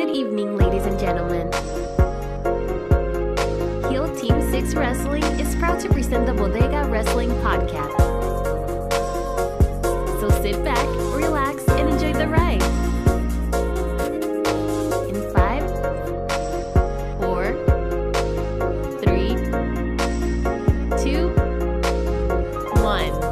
Good evening, ladies and gentlemen. Heel Team 6 Wrestling is proud to present the Bodega Wrestling Podcast. So sit back, relax, and enjoy the ride. In 5, 4, 3, 2, 1.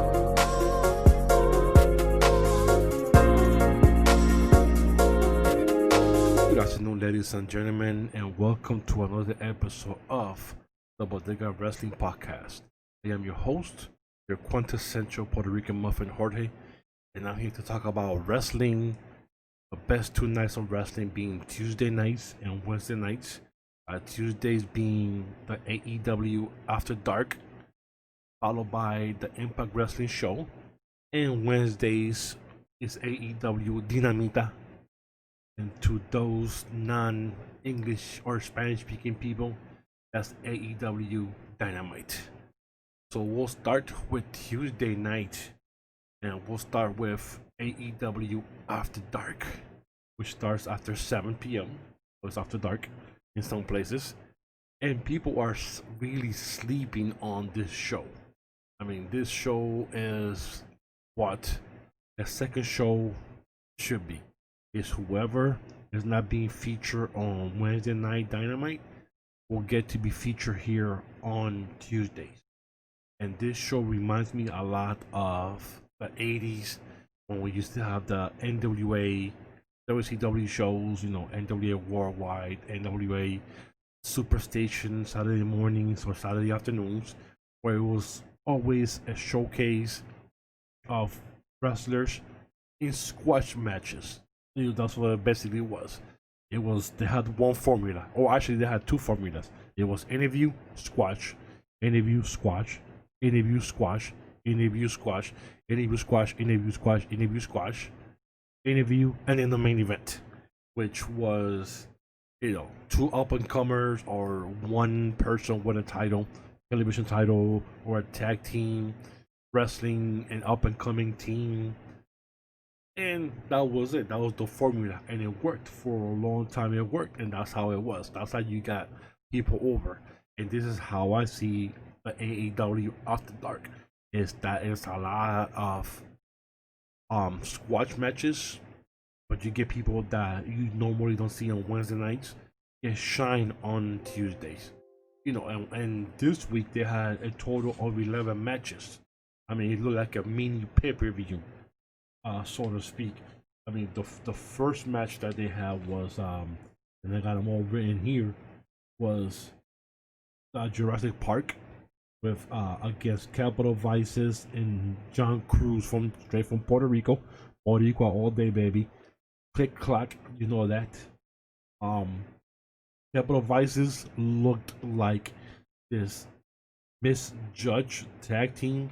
Good afternoon, ladies and gentlemen, and welcome to another episode of the Bodega Wrestling Podcast. I am your host, your quintessential Puerto Rican muffin, Jorge, and I'm here to talk about wrestling. The best two nights of wrestling being Tuesday nights and Wednesday nights. Tuesdays being the AEW After Dark, followed by the Impact Wrestling Show, and Wednesdays is AEW Dynamite. And to those non-English or Spanish-speaking people, that's AEW Dynamite. So we'll start with Tuesday night, and we'll start with AEW After Dark, which starts after 7 p.m. So it's after dark in some places, and people are really sleeping on this show. I mean, this show is what a second show should be. Is whoever is not being featured on Wednesday night Dynamite will get to be featured here on Tuesdays. And this show reminds me a lot of the 80s when we used to have the NWA, WCW shows, NWA Worldwide, NWA Superstation Saturday mornings or Saturday afternoons, where it was always a showcase of wrestlers in squash matches. That's what it basically was. They had one formula, or actually they had two formulas. It was interview, squash, interview, squash, interview, squash, interview, squash, interview, squash, interview, squash, interview, squash, interview, and then the main event, which was, two up and comers or one person with a title, television title, or a tag team wrestling an up and coming team. And that was it. That was the formula, and it worked for a long time. It worked, and that's how it was. That's how you got people over. And this is how I see the AEW After Dark. Is that it's a lot of squash matches, but you get people that you normally don't see on Wednesday nights get shine on Tuesdays. And this week they had a total of 11 matches. I mean, it looked like a mini pay-per-view. So to speak. I mean, the first match that they had was, and I got them all written here, was Jurassic Park with against Capital Vices and John Cruz straight from Puerto Rico. Boricua all day, baby. Click clack, you know that. Capital Vices looked like this misjudged tag team.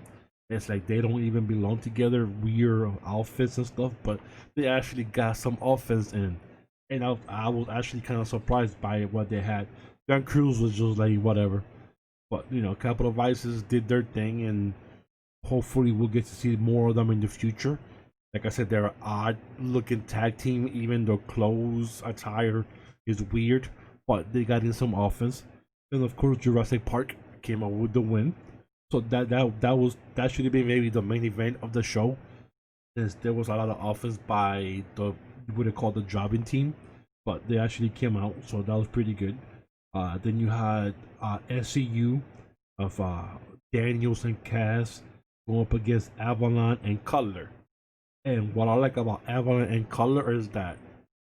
It's like they don't even belong together, weird outfits and stuff, but they actually got some offense in. And I was actually kind of surprised by what they had. John Cruz was just like, whatever. But, Capital Vices did their thing, and hopefully we'll get to see more of them in the future. Like I said, they're an odd-looking tag team. Even their clothes, attire is weird, but they got in some offense. And, of course, Jurassic Park came out with the win. So that should have been maybe the main event of the show, since there was a lot of offense by what they call the jobbing team, but they actually came out, so that was pretty good. Then you had SCU of Daniels and Cass going up against Avalon and Cutler. And what I like about Avalon and Cutler is that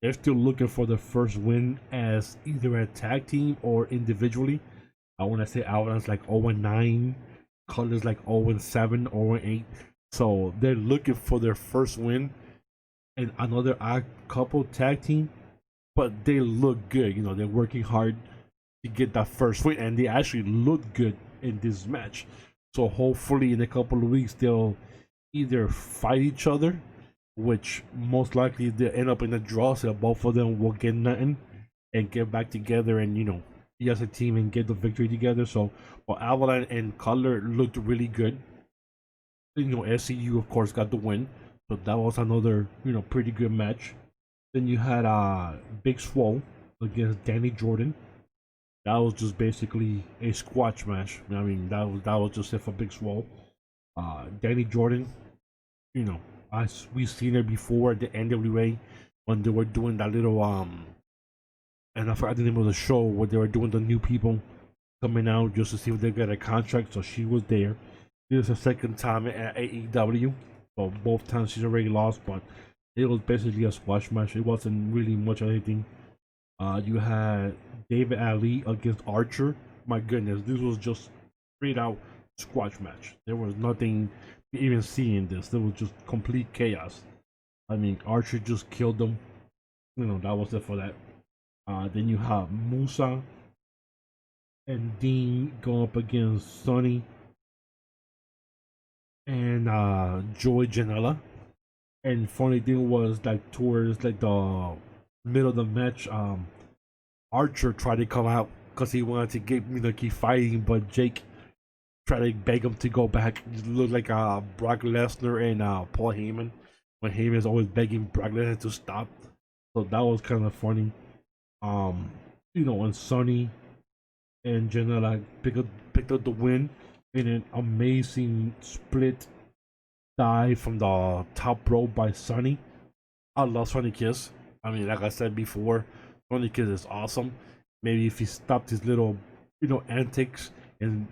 they're still looking for the first win as either a tag team or individually. I want to say Avalon's like 0-9. Colors like 0-7, 0-8, so they're looking for their first win. And another odd couple tag team, but they look good. They're working hard to get that first win, and they actually look good in this match. So hopefully in a couple of weeks they'll either fight each other, which most likely they'll end up in a draw, so both of them will get nothing and get back together and be as a team and get the victory together. So, well, Avalon and Cutler looked really good. SCU of course got the win, so that was another pretty good match. Then you had Big Swole against Danny Jordan. That was just basically a squash match. I mean, that was just it for Big Swole. Danny Jordan, you know, we've seen her before at the NWA when they were doing that little and I forgot the name of the show where they were doing the new people coming out just to see if they get a contract. So she was there. This is her second time at AEW. So both times she's already lost, but it was basically a squash match. It wasn't really much of anything. You had David Ali against Archer. My goodness, this was just straight out squash match. There was nothing to even see in this. There was just complete chaos. I mean, Archer just killed them. That was it for that. Then you have Musa and Dean going up against Sonny and Joey Janela. And funny thing was like towards like the middle of the match, Archer tried to come out because he wanted to keep fighting, but Jake tried to beg him to go back. It looked like Brock Lesnar and Paul Heyman when Heyman's always begging Brock Lesnar to stop. So that was kind of funny. When Sonny and Janela picked up the win in an amazing split dive from the top rope by Sonny. I love Sonny Kiss. I mean, like I said before, Sonny Kiss is awesome. Maybe if he stopped his little, antics and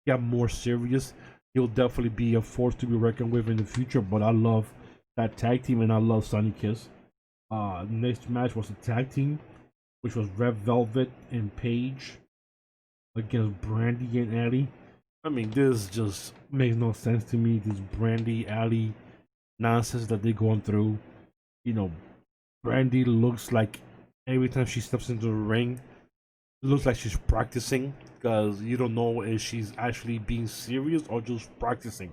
got more serious, he'll definitely be a force to be reckoned with in the future. But I love that tag team and I love Sonny Kiss. Next match was a tag team, which was Red Velvet and Paige against Brandy and Allie. I mean, this just makes no sense to me. This Brandy Allie nonsense that they're going through. Brandy looks like every time she steps into the ring, it looks like she's practicing because you don't know if she's actually being serious or just practicing.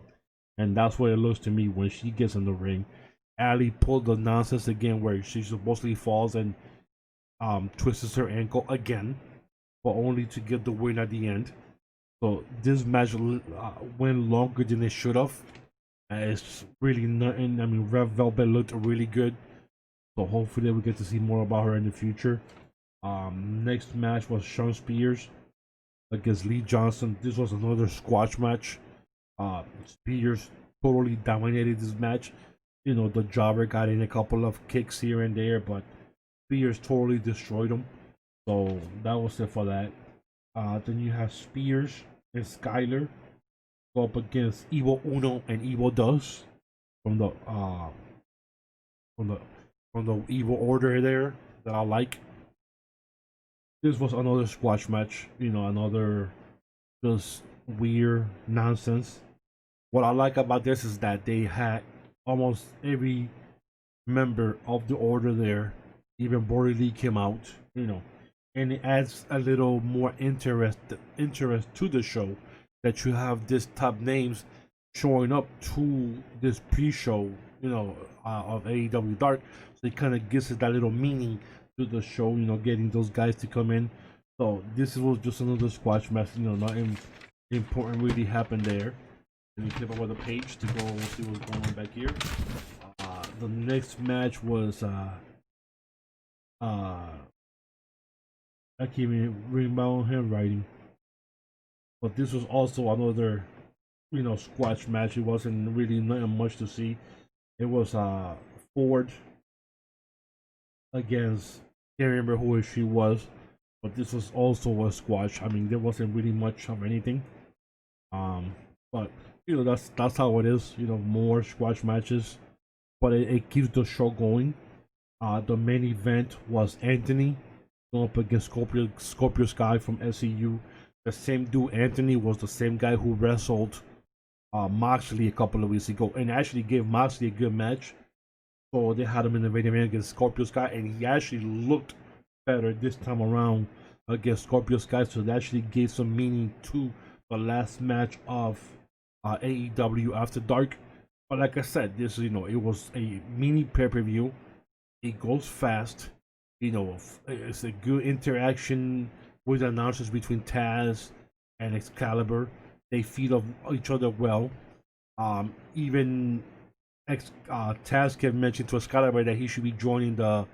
And that's what it looks to me when she gets in the ring. Allie pulled the nonsense again where she supposedly falls and twists her ankle again, but only to get the win at the end. So this match went longer than it should have. It's really nothing. I mean, Red Velvet looked really good. So hopefully we get to see more about her in the future. Next match was Shawn Spears against Lee Johnson. This was another squash match. Spears totally dominated this match. The jobber got in a couple of kicks here and there, but Spears totally destroyed him. So that was it for that. Then you have Spears and Skyler go up against Evil Uno and Evil Dos from the Evil Order there that I like. This was another squash match, another just weird nonsense. What I like about this is that they had almost every member of the Order there. Even Brody Lee came out, and it adds a little more interest to the show that you have this top names showing up to this pre-show, of AEW Dark. So it kind of gives it that little meaning to the show, getting those guys to come in. So this was just another squash match, nothing important really happened there. Let me flip over the page to go see what's going on back here. The next match was I can't even read my own handwriting. But this was also another, squash match. It wasn't really nothing much to see. It was Ford against, can't remember who she was, but this was also a squash. I mean, there wasn't really much of anything. But that's how it is. More squash matches, but it keeps the show going. The main event was Anthony going up against Scorpio Sky from SCU. The same dude, Anthony, was the same guy who wrestled Moxley a couple of weeks ago and actually gave Moxley a good match. So they had him in the main event against Scorpio Sky, and he actually looked better this time around against Scorpio Sky. So that actually gave some meaning to the last match of AEW After Dark. But like I said, this it was a mini pay-per-view. It goes fast. It's a good interaction with the announcers between Taz and Excalibur. They feed off each other well. Even Taz can mention to Excalibur that he should be joining the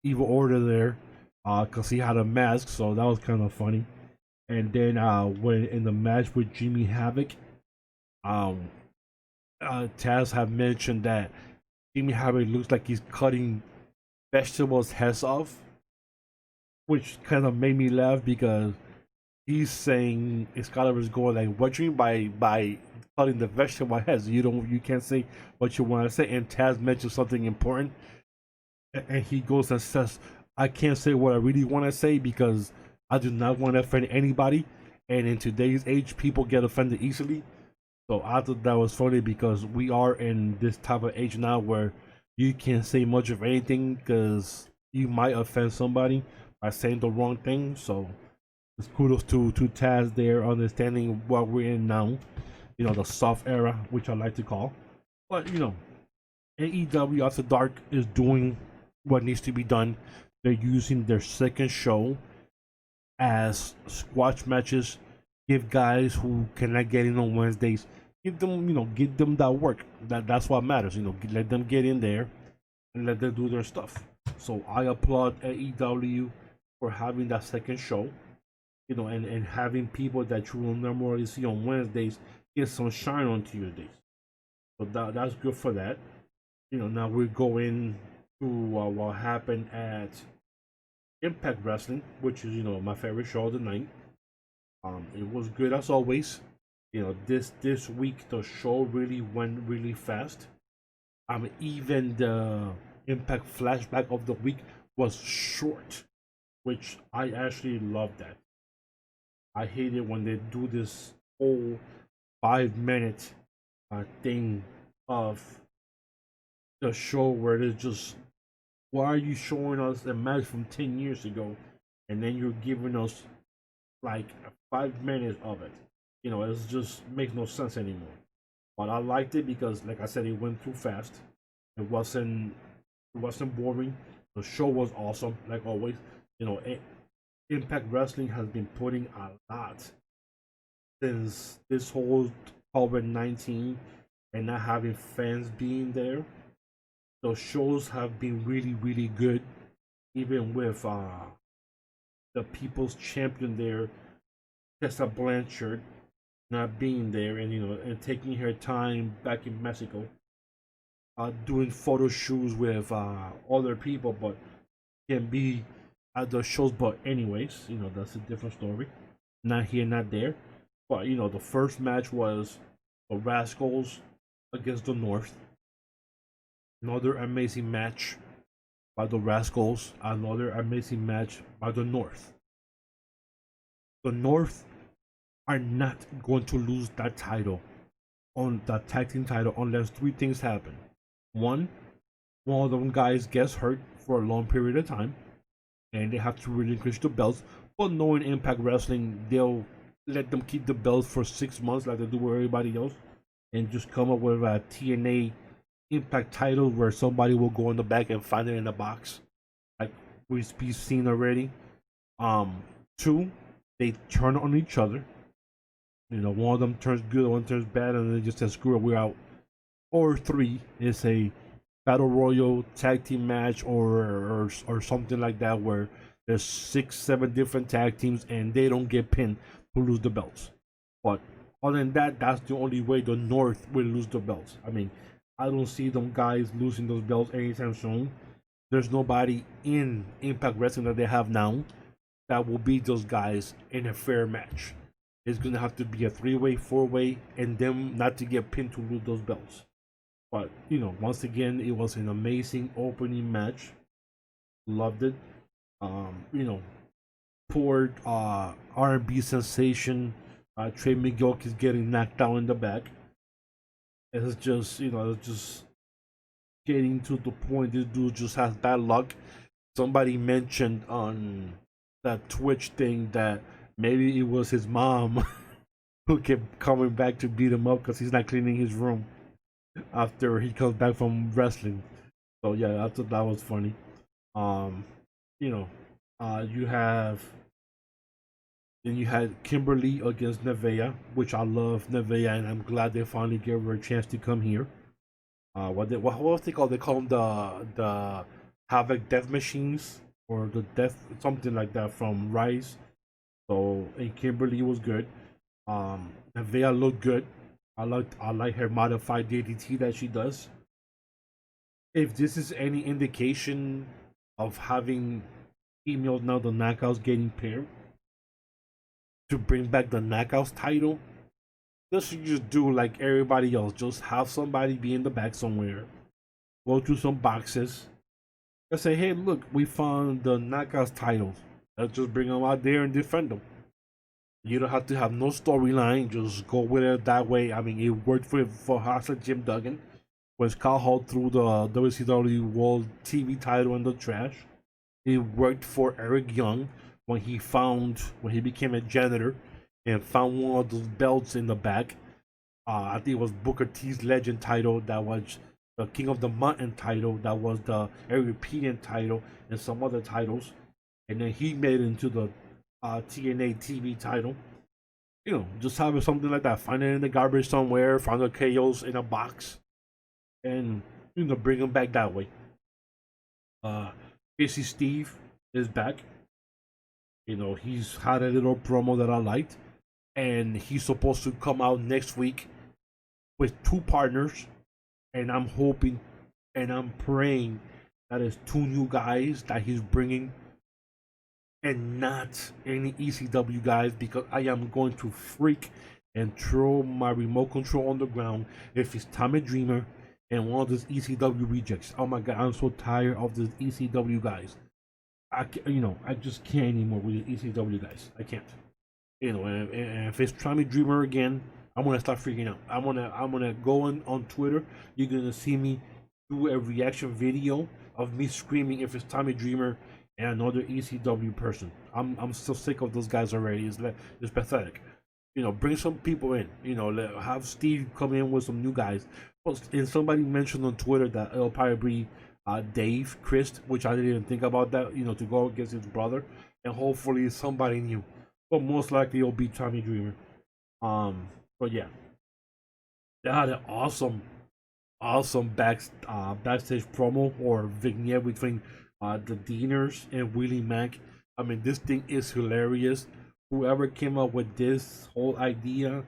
Evil Order there, because he had a mask, so that was kind of funny. And then when in the match with Jimmy Havoc, um, Taz have mentioned that Jimmy Havoc looks like he's cutting vegetables' heads off, which kind of made me laugh because he's saying Excalibur's going like, "What do you mean by cutting the vegetable heads? You can't say what you want to say." And Taz mentions something important, and he goes and says, "I can't say what I really want to say because I do not want to offend anybody." And in today's age, people get offended easily. So I thought that was funny because we are in this type of age now where you can't say much of anything because you might offend somebody by saying the wrong thing. So it's kudos to Taz there, understanding what we're in now. The soft era, which I like to call. But AEW After Dark is doing what needs to be done. They're using their second show as squash matches. Give guys who cannot get in on Wednesdays, give them that work. That's what matters. Let them get in there and let them do their stuff. So I applaud AEW for having that second show. And having people that you will normally see on Wednesdays get some shine on Tuesdays. So that's good for that. Now we're going to what happened at Impact Wrestling, which is my favorite show of the night. It was good as always. This week the show really went really fast. Even the Impact flashback of the week was short, which I actually love that. I hate it when they do this whole 5 minute thing of the show where it's just, why are you showing us a match from 10 years ago and then you're giving us like 5 minutes of it? It just makes no sense anymore. But I liked it because, like I said, it went too fast. It wasn't boring. The show was awesome, like always. Impact Wrestling has been putting a lot since this whole COVID-19 and not having fans being there. The shows have been really, really good, even with the People's Champion there, Tessa Blanchard, not being there, and taking her time back in Mexico, doing photo shoots with other people, but can be at the shows. But anyways, that's a different story. Not here, not there. But the first match was the Rascals against the North. Another amazing match by the Rascals. Another amazing match by the North. The North are not going to lose that title, on that tag team title, unless three things happen. One of them guys gets hurt for a long period of time, and they have to relinquish the belts. But knowing Impact Wrestling, they'll let them keep the belts for 6 months like they do with everybody else, and just come up with a TNA Impact title where somebody will go in the back and find it in a box, like we've seen already. Two, they turn on each other. One of them turns good, one turns bad, and they just says, "Screw it, we're out." Or three, it's a battle royal tag team match, or something like that, where there's 6, 7 different tag teams and they don't get pinned to lose the belts. But other than that, that's the only way the North will lose the belts. I don't see them guys losing those belts anytime soon. There's nobody in Impact Wrestling that they have now that will beat those guys in a fair match. It's gonna have to be a 3-way, 4-way, and them not to get pinned to lose those belts. But once again, it was an amazing opening match. Loved it. Poor R&B sensation Trey McGurk is getting knocked out in the back. It's just getting to the point. This dude just has bad luck. Somebody mentioned on that Twitch thing that maybe it was his mom who kept coming back to beat him up because he's not cleaning his room after he comes back from wrestling. So yeah, I thought that was funny. Um, you know, you have then you had Kimberly against Nevaeh, which I love Nevaeh, and I'm glad they finally gave her a chance to come here. What else they call? They call him the Havoc Death Machines or the Death something like that from Rise. So and Kimberly was good. Nevaeh looked good. I like her modified DDT that she does. If this is any indication of having females now the knockouts getting paired to bring back the knockouts title, they should just do like everybody else. Just have somebody be in the back somewhere, go through some boxes, and say, "Hey, look, we found the knockouts titles. Let's just bring them out there and defend them." You don't have to have no storyline. Just go with it that way. I mean, it worked for House of Jim Duggan when Scott Hall threw the WCW World TV title in the trash. It worked for Eric Young when he became a janitor and found one of those belts in the back. I think it was Booker T's Legend title, that was the King of the Mountain title, that was the European title, and some other titles. And then he made it into the TNA TV title. Just having something like that. Find it in the garbage somewhere, find the KOs in a box, and bring them back that way. Casey Steve is back. He's had a little promo that I liked, and he's supposed to come out next week with two partners, and I'm hoping and I'm praying that it's two new guys that he's bringing and not any ECW guys, because I am going to freak and throw my remote control on the ground if it's Tommy Dreamer and one of these ECW rejects. Oh my god, I'm so tired of these ECW guys. I just can't anymore with the ECW guys. I can't. And if it's Tommy Dreamer again, I'm gonna start freaking out. I'm gonna go on Twitter. You're gonna see me do a reaction video of me screaming if it's Tommy Dreamer and another ECW person. I'm so sick of those guys already. It's pathetic. Bring some people in. Have Steve come in with some new guys. And somebody mentioned on Twitter that it'll probably be Dave Christ, which I didn't even think about that. To go against his brother, and hopefully somebody new. But most likely it'll be Tommy Dreamer. But yeah, they had an awesome backstage promo or vignette between the Deaners and Willie Mack. I mean, this thing is hilarious. Whoever came up with this whole idea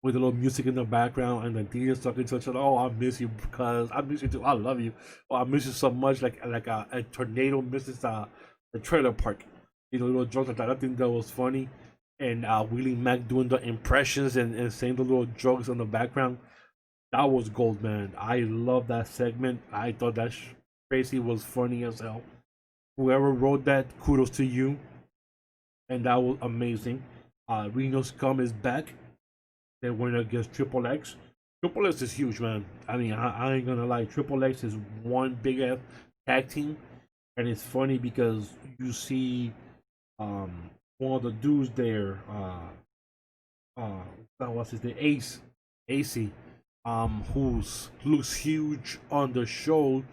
with a little music in the background and the Deaners talking to each other, oh, I miss you because I miss you too. I love you. Oh, I miss you so much, like a tornado misses a trailer park. Little jokes like that. I think that was funny. And Willie Mack doing the impressions and saying the little jokes in the background. That was gold, man. I love that segment. I thought that Tracy was funny as hell. Whoever wrote that, kudos to you. And that was amazing. Reno Scum is back. They went against Triple X. Triple X is huge, man. I mean, I ain't gonna lie. Triple X is one big ass tag team. And it's funny because you see one of the dudes there, that was his name, AC, who looks huge on the show,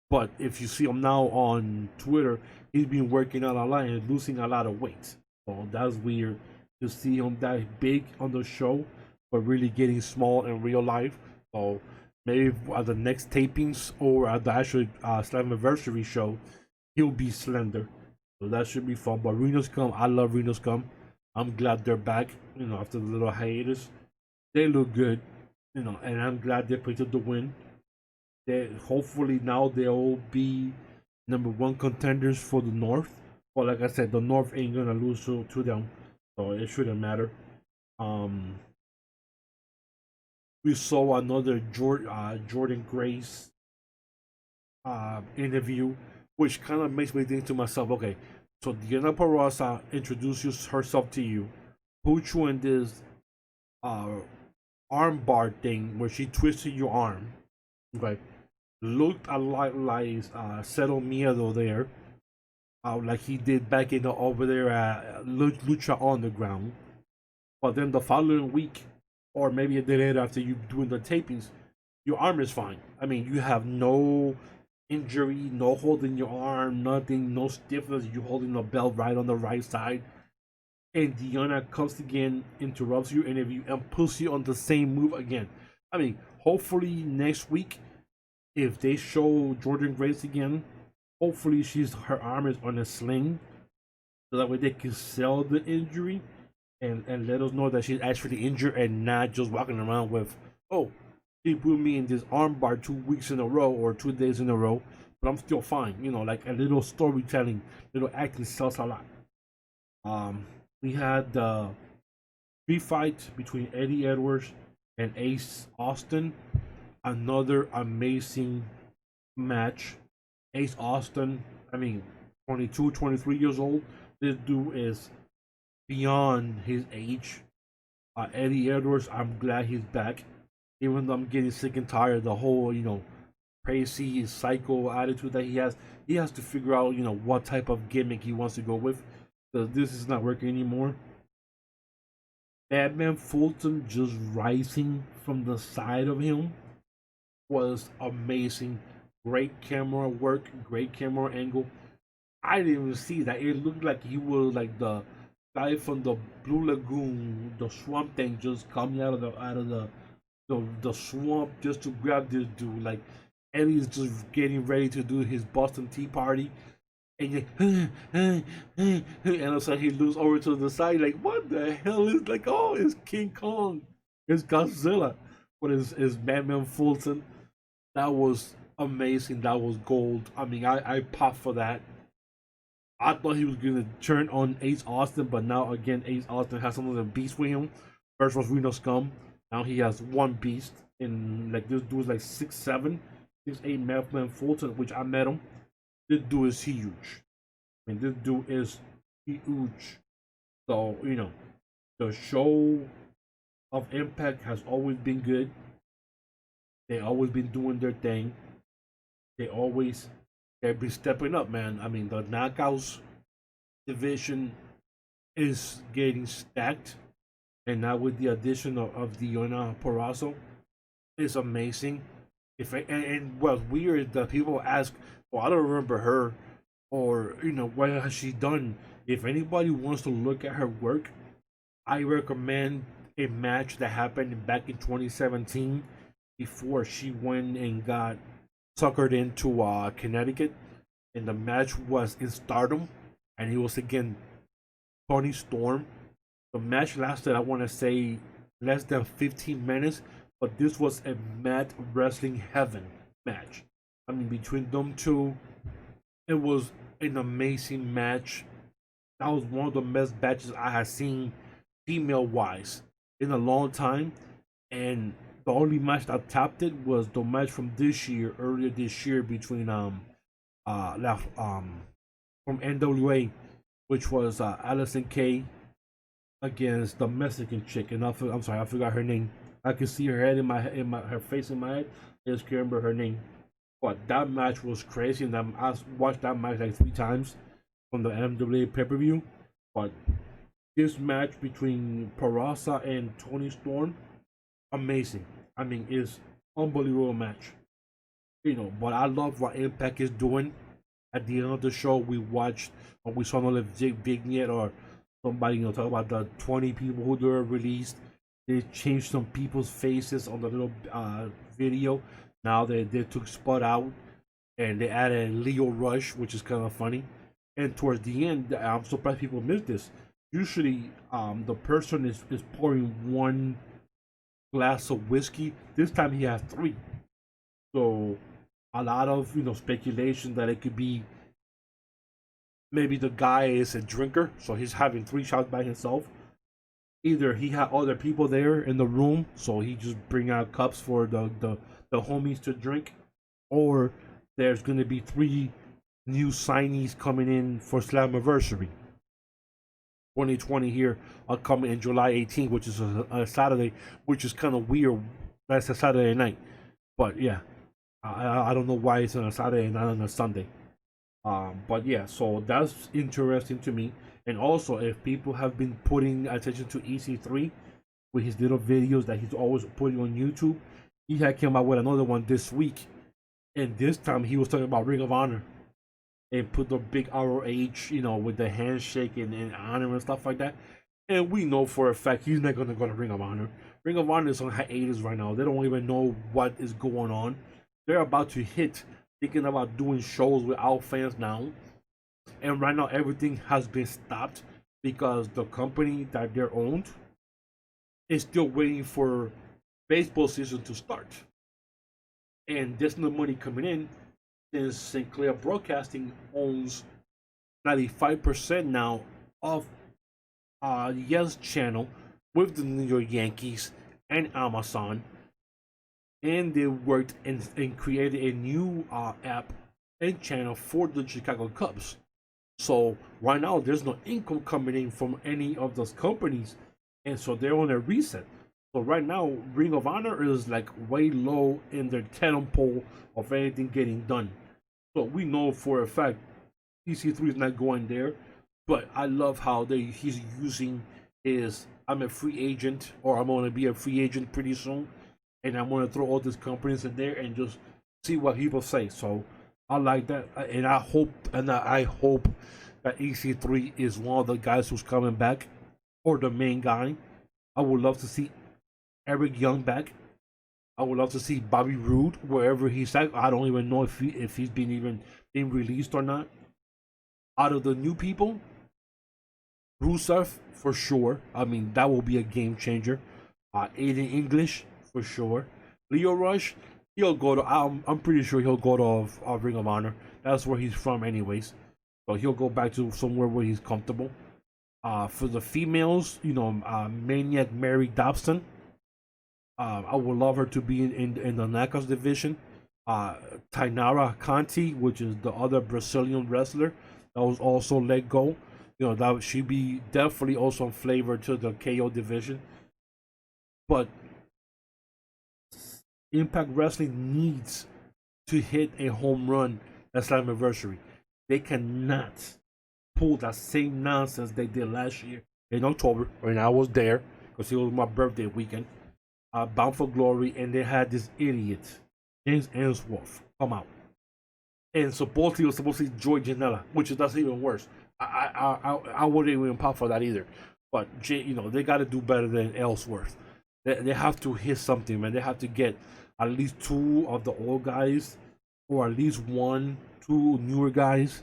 but if you see him now on Twitter, he's been working out a lot and losing a lot of weight. So that's weird to see him that big on the show, but really getting small in real life. So maybe at the next tapings or at the actual Slammiversary show, he'll be slender. So that should be fun. But Reno Scum, I love Reno Scum. I'm glad they're back, after the little hiatus. They look good, and I'm glad they picked up the win. Hopefully now they'll be #1 contenders for the North. But like I said, the North ain't gonna lose to them, so it shouldn't matter. We saw another Jordan Grace interview, which kind of makes me think to myself, okay, so Diana Peraza introduces herself to you, put you in this arm bar thing where she twisted your arm, okay, looked a lot like Cero Miedo there, like he did back in over there at Lucha Underground, but then the following week, or maybe a day later after you doing the tapings, your arm is fine. I mean, you have no injury, no holding your arm, nothing, no stiffness. You holding the belt right on the right side, and Diana comes again, interrupts your interview, and puts you on the same move again. I mean, hopefully next week, if they show Jordan Grace again, Hopefully, her arm is on a sling, so that way they can sell the injury and let us know that she's actually injured and not just walking around with, oh, she put me in this armbar 2 weeks in a row or 2 days in a row, but I'm still fine. Like a little storytelling, little acting sells a lot. We had the free fight between Eddie Edwards and Ace Austin. Another amazing match. Ace Austin, I mean, 22, 23 years old. This dude is beyond his age. Eddie Edwards, I'm glad he's back. Even though I'm getting sick and tired of the whole, crazy psycho attitude that he has. He has to figure out, what type of gimmick he wants to go with. Because this is not working anymore. Batman Fulton just rising from the side of him was amazing. Great camera work, great camera angle. I didn't even see that. It looked like he was like the guy from the Blue Lagoon, the swamp thing, just coming out of the swamp just to grab this dude. Like Eddie's just getting ready to do his Boston Tea Party, and all of a sudden he looks over to the side, like, what the hell is, like, oh, it's King Kong, it's Godzilla, but it's Batman Fulton. That was amazing. That was gold. I mean, I popped for that. I thought he was gonna turn on Ace Austin, but now again, Ace Austin has another beast with him. First was Reno Scum. Now he has one beast, and like this dude is like 6'7", 6'8" Batman Fulton, which I met him. This dude is huge. I mean, this dude is huge. So, the show of Impact has always been good. They always been doing their thing. They've been stepping up, man. I mean, the Knockouts division is getting stacked. And now with the addition of Diona Purrazzo, it's amazing. And what's weird that people ask, well, I don't remember her, or what has she done? If anybody wants to look at her work, I recommend a match that happened back in 2017 before she went and got suckered into Connecticut, and the match was in Stardom, and it was again Toni Storm. The match lasted, I want to say, less than 15 minutes, but this was a Mad Wrestling Heaven match. I mean, between them two, it was an amazing match. That was one of the best matches I had seen, female-wise, in a long time. And the only match that topped it was the match from earlier this year, between from NWA, which was Allison Kay against the Mexican chick, and I'm sorry, I forgot her name. I can see her head in her face in my head. I just can't remember her name. But that match was crazy, and I watched that match like 3 times from the NWA pay-per-view. But this match between Purrazzo and Toni Storm, amazing. I mean, it's unbelievable match. But I love what Impact is doing. At the end of the show, we watched, or we saw another vignette, or somebody talk about the 20 people who were released. They changed some people's faces on the little video. Now they took Spud out, and they added Leo Rush, which is kind of funny. And towards the end, I'm surprised people missed this. Usually, the person is pouring 1 glass of whiskey. This time he has 3. So a lot of speculation that it could be maybe the guy is a drinker, so he's having 3 shots by himself. Either he had other people there in the room, so he just bring out cups for the homies to drink, or there's gonna be 3 new signees coming in for Slammiversary 2020 here, coming in July 18th, which is a Saturday, which is kind of weird. That's a Saturday night, but yeah, I don't know why it's on a Saturday and not on a Sunday. But yeah, so that's interesting to me. And also, if people have been putting attention to EC3 with his little videos that he's always putting on YouTube, he had came out with another one this week, and this time he was talking about Ring of Honor and put the big ROH, with the handshake and honor and stuff like that. And we know for a fact he's not gonna go to Ring of Honor. Ring of Honor is on hiatus right now. They don't even know what is going on. They're about to hit thinking about doing shows without fans now. And right now, everything has been stopped because the company that they're owned is still waiting for baseball season to start. And there's no money coming in since Sinclair Broadcasting owns 95% now of Yes Channel with the New York Yankees and Amazon. And they worked and created a new app and channel for the Chicago Cubs. So right now, there's no income coming in from any of those companies, and so they're on a reset. So right now, Ring of Honor is like way low in their totem pole of anything getting done. So we know for a fact EC3 is not going there, but I love how he's using his I'm a free agent or I'm going to be a free agent pretty soon, and I'm going to throw all these companies in there and just see what people say. So I like that, and I hope that EC3 is one of the guys who's coming back, or the main guy. I would love to see Eric Young back. I would love to see Bobby Roode wherever he's at. I don't even know if he's been even been released or not. Out of the new people, Rusev for sure. I mean, that will be a game changer. Aiden English for sure. Leo Rush, he'll go to. I'm pretty sure he'll go to Ring of Honor. That's where he's from, anyways. So he'll go back to somewhere where he's comfortable. For the females, Maniac Mary Dobson. I would love her to be in the Knockouts division. Tainara Conti, which is the other Brazilian wrestler that was also let go. That she'd be definitely also a flavor to the KO division. But Impact Wrestling needs to hit a home run at Slammiversary. They cannot pull that same nonsense they did last year in October when I was there, because it was my birthday weekend. Bound for Glory, and they had this idiot, James Ellsworth, come out. And supposedly it was supposed to be Joy Janela, which is that's even worse. I wouldn't even pop for that either. But they got to do better than Ellsworth. They have to hit something, man. They have to get at least two of the old guys, or at least two newer guys.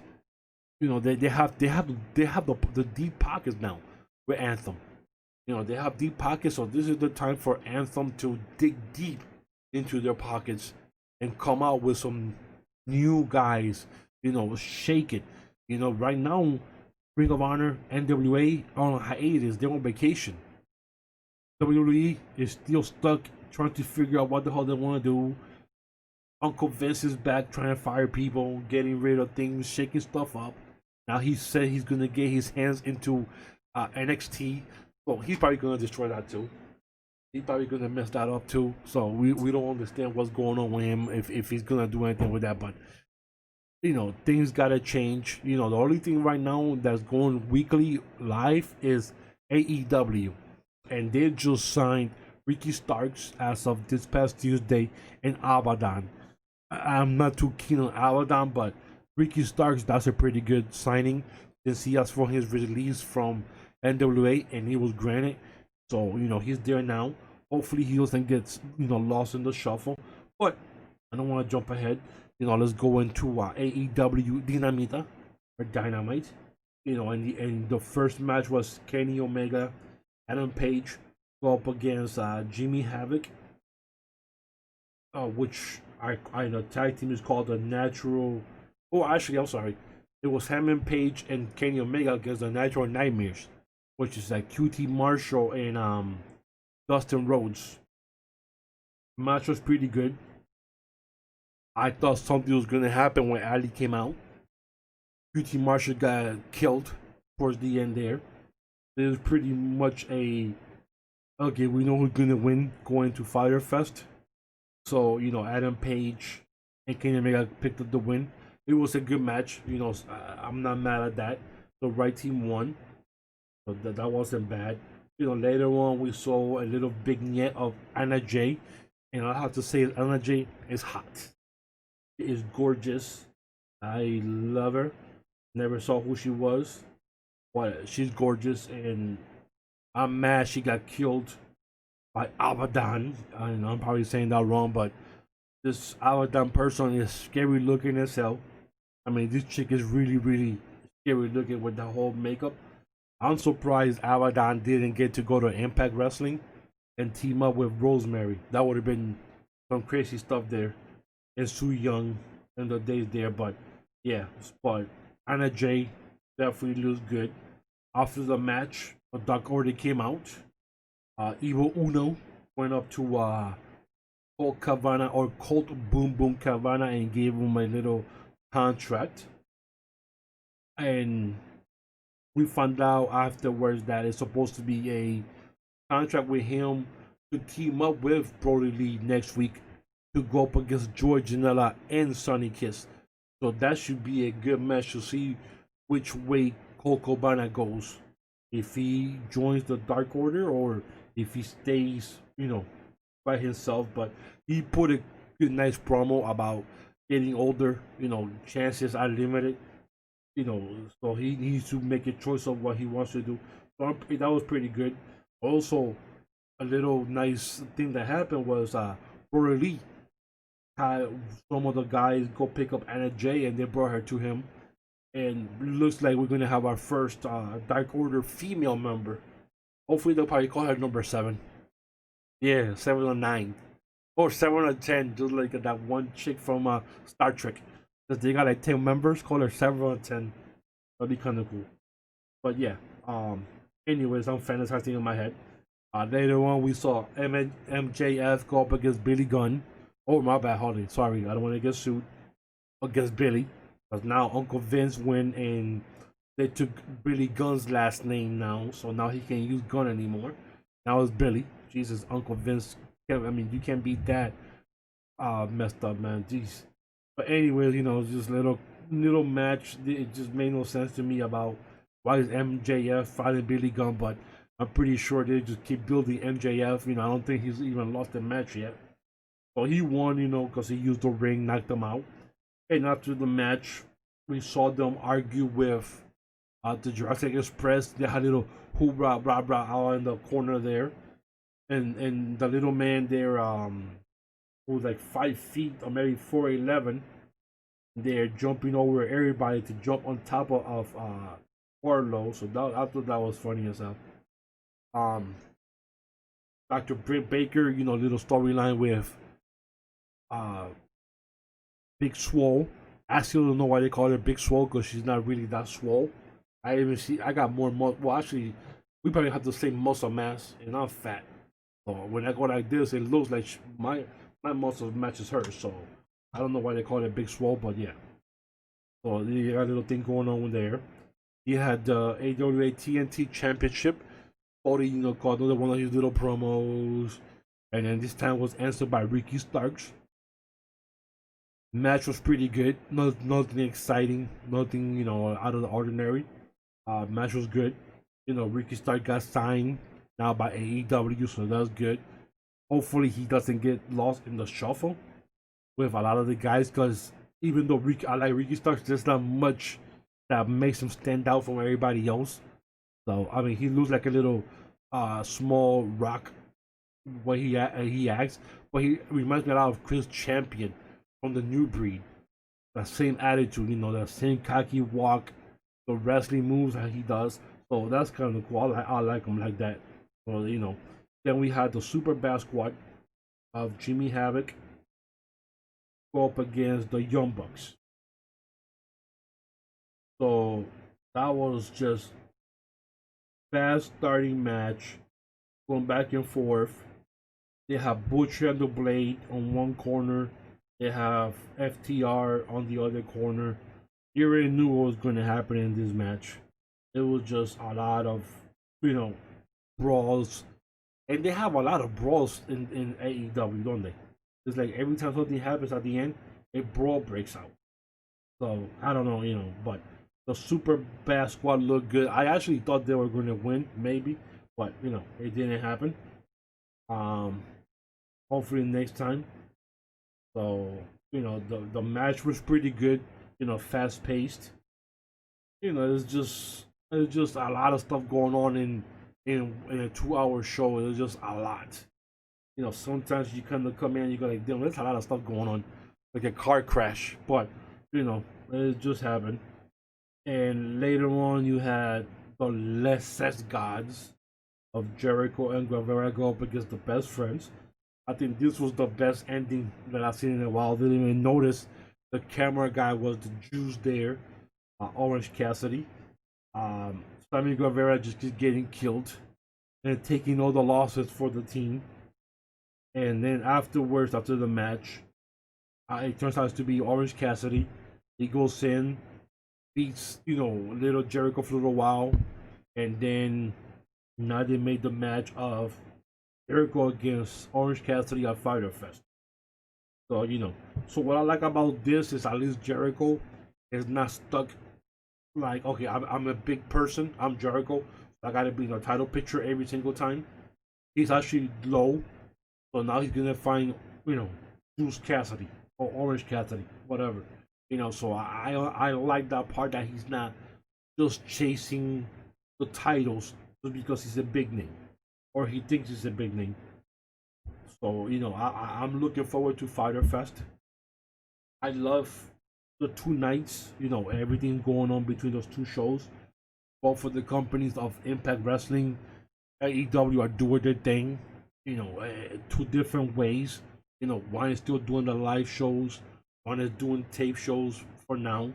They have the deep pockets now with Anthem. They have deep pockets, so this is the time for Anthem to dig deep into their pockets and come out with some new guys. Shake it. Right now, Ring of Honor, NWA are on hiatus. They're on vacation. WWE is still stuck trying to figure out what the hell they want to do. Uncle Vince is back trying to fire people, getting rid of things, shaking stuff up. Now he said he's going to get his hands into NXT. Well, he's probably going to destroy that too. He's probably going to mess that up too. So we don't understand what's going on with him, if he's going to do anything with that. But, things got to change. The only thing right now that's going weekly live is AEW. And they just signed Ricky Starks as of this past Tuesday in Abaddon. I'm not too keen on Abaddon, but Ricky Starks, that's a pretty good signing since he has from his release from NWA and he was granted. So, he's there now. Hopefully he doesn't get, lost in the shuffle. But I don't want to jump ahead. Let's go into AEW Dynamite. And the first match was Kenny Omega, Adam Page go up against Jimmy Havoc, which the tag team is called the Natural. Oh, actually, I'm sorry. It was Hammond Page and Kenny Omega against the Natural Nightmares, which is like QT Marshall and Dustin Rhodes. The match was pretty good. I thought something was gonna happen when Ali came out. QT Marshall got killed towards the end there. It was pretty much okay, we know who's gonna win going to Fyter Fest. So, Adam Page and Kenny Omega picked up the win. It was a good match. I'm not mad at that. The right team won. So that wasn't bad. Later on we saw a little vignette of Anna Jay. And I have to say Anna Jay is hot. She is gorgeous. I love her. Never saw who she was. But she's gorgeous, and I'm mad she got killed by Abaddon. I'm probably saying that wrong, but This Abaddon person is scary looking as hell. I mean, this chick is really, really scary looking with the whole makeup. I'm surprised Abaddon didn't get to go to Impact Wrestling and team up with Rosemary. That would have been some crazy stuff there. And Su Young in the days there, but yeah, but Anna Jay definitely looks good. After the match, a Dark Order came out. Evil Uno went up to Colt Cabana or Colt Boom Boom Cabana and gave him a little contract. And we found out afterwards that it's supposed to be a contract with him to team up with Brody Lee next week to go up against George Janela and Sonny Kiss. So that should be a good match to see which way Colt Cabana goes. If he joins the Dark Order or if he stays, by himself. But he put a good, nice promo about getting older. Chances are limited. So he needs to make a choice of what he wants to do. So that was pretty good. Also, a little nice thing that happened was Brody Lee had some of the guys go pick up Anna Jay and they brought her to him. And looks like we're gonna have our first Dark Order female member. Hopefully they'll probably call her number 7. Yeah, 7 or 9. Or 7 or 10, just like that one chick from Star Trek. Because they got like 10 members, call her 7 or 10. That'd be kinda cool. But yeah, anyways, I'm fantasizing in my head. Later on we saw MJF go up against Billy Gunn. Oh my bad, Holly. Sorry, I don't want to get sued against Billy. Because now Uncle Vince went and they took Billy Gunn's last name now. So now he can't use Gunn anymore. Now it's Billy. Jesus, Uncle Vince. I mean, you can't beat that. Messed up, man. Jeez. But anyways, just little match. It just made no sense to me about why is MJF fighting Billy Gunn. But I'm pretty sure they just keep building MJF. I don't think he's even lost a match yet. So he won, because he used the ring, knocked him out. And after the match, we saw them argue with the Jurassic Express. They had a little hoorah, rah, rah out in the corner there. And the little man there, who was like 5 feet or maybe 4'11", they're jumping over everybody to jump on top of Orlo. So I thought that was funny as hell. Dr. Britt Baker, little storyline with Big Swole. I still don't know why they call her Big Swole because she's not really that swole. I got more muscle. Well, actually, we probably have the same muscle mass, and I'm fat. So when I go like this, it looks like my muscle matches hers. So I don't know why they call it Big Swole, but yeah. So you got a little thing going on there. You had the AWA TNT Championship. Cody, called another one of his little promos. And then this time was answered by Ricky Starks. Match was pretty good. Nothing exciting. Nothing, out of the ordinary. Match was good. Ricky Starks got signed now by AEW, so that's good. Hopefully he doesn't get lost in the shuffle with a lot of the guys, because even though I like Ricky Starks, there's not much that makes him stand out from everybody else. So I mean, he looks like a little small rock when he acts, but he reminds me a lot of Chris Champion from the New Breed. That same attitude, that same cocky walk, the wrestling moves that he does. So that's kind of cool. I like him like that. So then we had the Super Bad Squad of Jimmy Havoc go up against the Young Bucks. So that was just fast starting match, going back and forth. They have Butcher and the Blade on one corner. They have FTR on the other corner. You already knew what was going to happen in this match. It was just a lot of, brawls. And they have a lot of brawls in AEW, don't they? It's like every time something happens at the end, a brawl breaks out. So, I don't know, but the Super Bad Squad looked good. I actually thought they were going to win, maybe. But, it didn't happen. Hopefully next time. So, the match was pretty good, fast paced. It's just a lot of stuff going on in a 2-hour show. It's just a lot. sometimes you kind of come in and you go like, damn, there's a lot of stuff going on, like a car crash. But it just happened. And later on, you had the Lesses Gods of Jericho and Guevara go up against the Best Friends. I think this was the best ending that I've seen in a while. Didn't even notice the camera guy was the Jews there, Orange Cassidy. Sammy Guevara just keeps getting killed and taking all the losses for the team. And then afterwards, after the match, it turns out to be Orange Cassidy. He goes in, beats, little Jericho for a little while, and then now they made the match of Jericho against Orange Cassidy at Fyter Fest. So, so what I like about this is at least Jericho is not stuck like, okay, I'm a big person, I'm Jericho, so I gotta be in a title picture every single time. He's actually low, so now he's gonna find, Juice Cassidy or Orange Cassidy, whatever. So I like that part that he's not just chasing the titles just because he's a big name or he thinks he's a big name. So I'm looking forward to Fyter Fest. I love the 2 nights, everything going on between those two shows. Both for the companies of Impact Wrestling, AEW are doing their thing, 2 different ways. One is still doing the live shows, one is doing tape shows for now.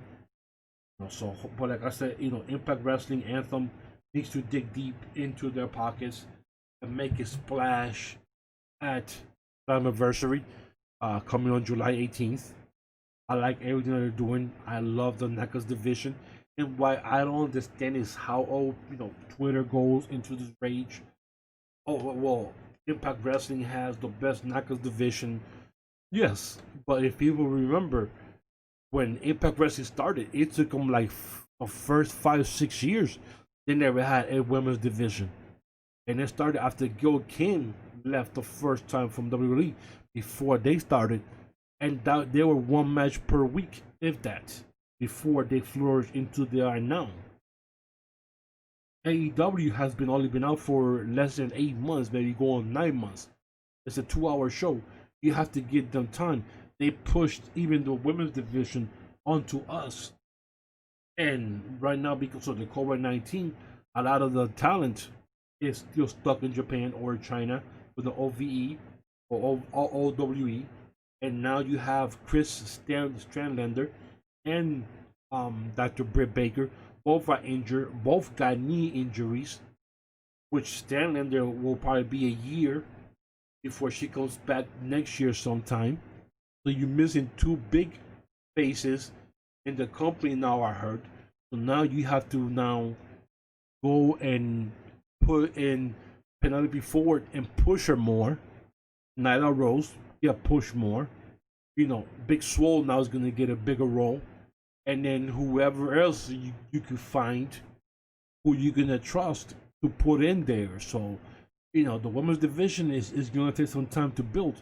So, but like I said, Impact Wrestling Anthem needs to dig deep into their pockets and make a splash at the anniversary coming on July 18th. I like everything that they're doing. I love the Knockouts division. And what I don't understand is how Twitter goes into this rage. Oh well, Impact Wrestling has the best Knockouts division. Yes, but if people remember when Impact Wrestling started, it took them like the first 5-6 years. They never had a women's division, and it started after Gil Kim left the first time from WWE. Before they started, and that they were 1 match per week, if that, before they flourished into they are now. AEW has only been out for less than 8 months, maybe going 9 months. It's a 2-hour show. You have to give them time. They pushed even the women's division onto us. And right now, because of the COVID-19, a lot of the talent is still stuck in Japan or China with the OVE or OWE. And now you have Chris Strandlander and Dr. Britt Baker. Both are injured. Both got knee injuries, which Strandlander will probably be a year before she comes back next year sometime. So you're missing 2 big faces in the company now, I heard. So now you have to now go and put in Penelope Ford and push her more. Nyla Rose, push more. Big Swole now is going to get a bigger role. And then whoever else you could find who you're going to trust to put in there. So, the women's division is going to take some time to build.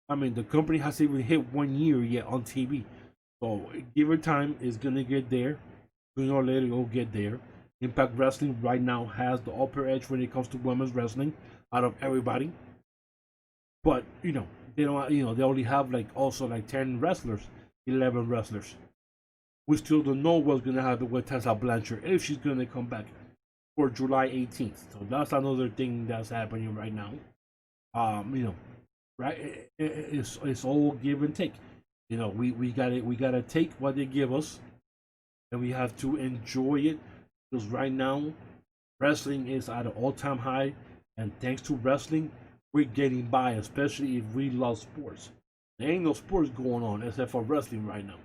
I mean, the company hasn't even hit 1 year yet on TV. So, give it time, it's going to get there. Sooner or later, it'll get there. Impact Wrestling right now has the upper edge when it comes to women's wrestling out of everybody. But, they don't, they only have also 10 wrestlers, 11 wrestlers. We still don't know what's going to happen with Tessa Blanchard if she's going to come back for July 18th. So that's another thing that's happening right now. Right? It's all give and take. We gotta take what they give us, and we have to enjoy it because right now, wrestling is at an all-time high, and thanks to wrestling, we're getting by. Especially if we love sports. There ain't no sports going on except for wrestling right now.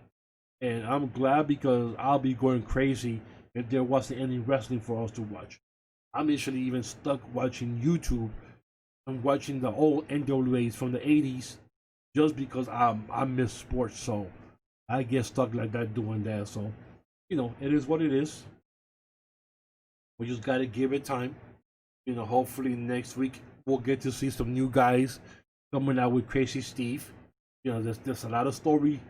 And I'm glad because I'll be going crazy if there wasn't any wrestling for us to watch. I'm actually even stuck watching YouTube and watching the old NWAs from the 80s just because I miss sports. So I get stuck like that doing that. So, it is what it is. We just got to give it time. Hopefully next week we'll get to see some new guys coming out with Crazy Steve. There's a lot of story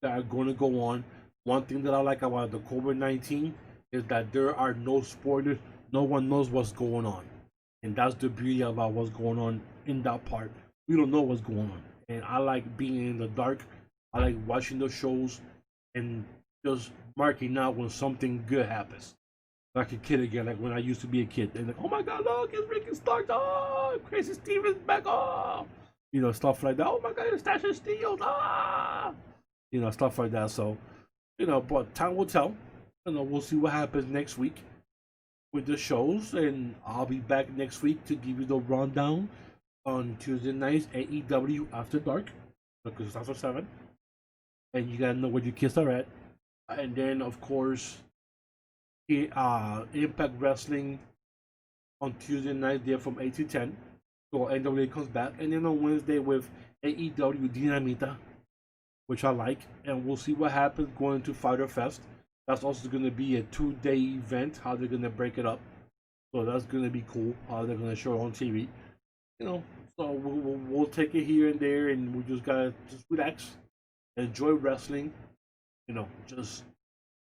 that are going to go on. One thing that I like about the COVID-19 is that there are no spoilers. No one knows what's going on. And that's the beauty about what's going on in that part. we don't know what's going on. And I like being in the dark. I like watching the shows and just marking out when something good happens. Like a kid again, like when I used to be a kid. And like, oh my god, look, it's Ricky Starks. Oh, Crazy Stevens back. Oh, stuff like that. Oh my god, it's Stash and Steels. Ah, stuff like that. So, but time will tell. We'll see what happens next week with the shows, and I'll be back next week to give you the rundown on Tuesday nights AEW After Dark, because it's after 7, and you gotta know where your kids are at. And then, of course, Impact Wrestling on Tuesday night there from 8 to 10. So NWA comes back, and then on Wednesday with AEW Dynamite, which I like, and we'll see what happens going to Fighter Fest. That's also going to be a 2-day event, how they're going to break it up. So that's going to be cool, how they're going to show it on TV. So we'll take it here and there, and we just got to just relax, enjoy wrestling. Just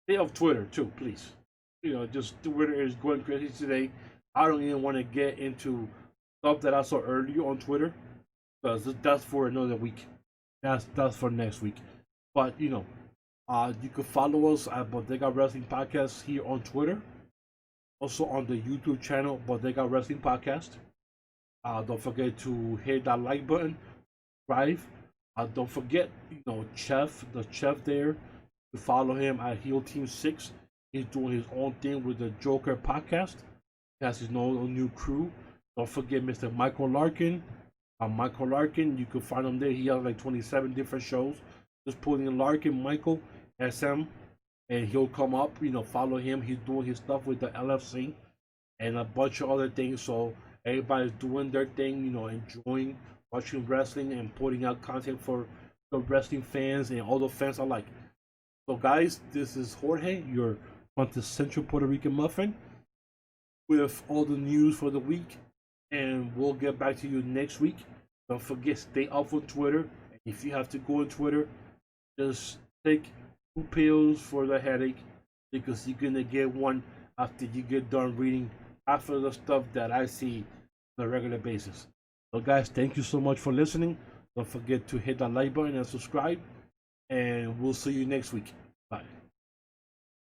stay off Twitter too, please. Just Twitter is going crazy today. I don't even want to get into stuff that I saw earlier on Twitter, because that's for another week. That's for next week. But you can follow us at Bodega Wrestling Podcast here on Twitter. Also on the YouTube channel Bodega Wrestling Podcast. Don't forget to hit that like button, subscribe. Don't forget, the chef there, to follow him at Heel Team 6. He's doing his own thing with the Joker podcast. He has his own new crew. Don't forget Mr. Michael Larkin. Michael Larkin, you can find him there. He has like 27 different shows. Just put in Larkin Michael SM, and he'll come up. Follow him. He's doing his stuff with the LFC and a bunch of other things. So everybody's doing their thing. Enjoying watching wrestling and putting out content for the wrestling fans and all the fans alike. So guys, this is Jorge, your quintessential Puerto Rican muffin, with all the news for the week, and we'll get back to you next week. Don't forget, stay off on Twitter. If you have to go on Twitter, just take 2 pills for the headache, because you're gonna get one after you get done reading half of the stuff that I see on a regular basis. So guys, thank you so much for listening. Don't forget to hit that like button and subscribe, and we'll see you next week.